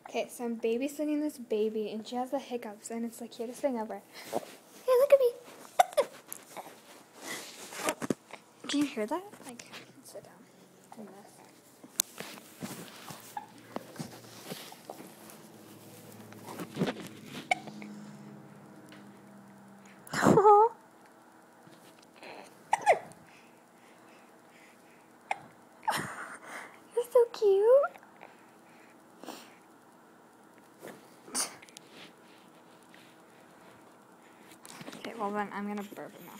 Okay, so I'm babysitting this baby, and she has the hiccups, and it's the cutest thing ever. Hey, look at me. Can you hear that? Like, sit down. Aww. You're so cute. Okay, well then I'm gonna burp now.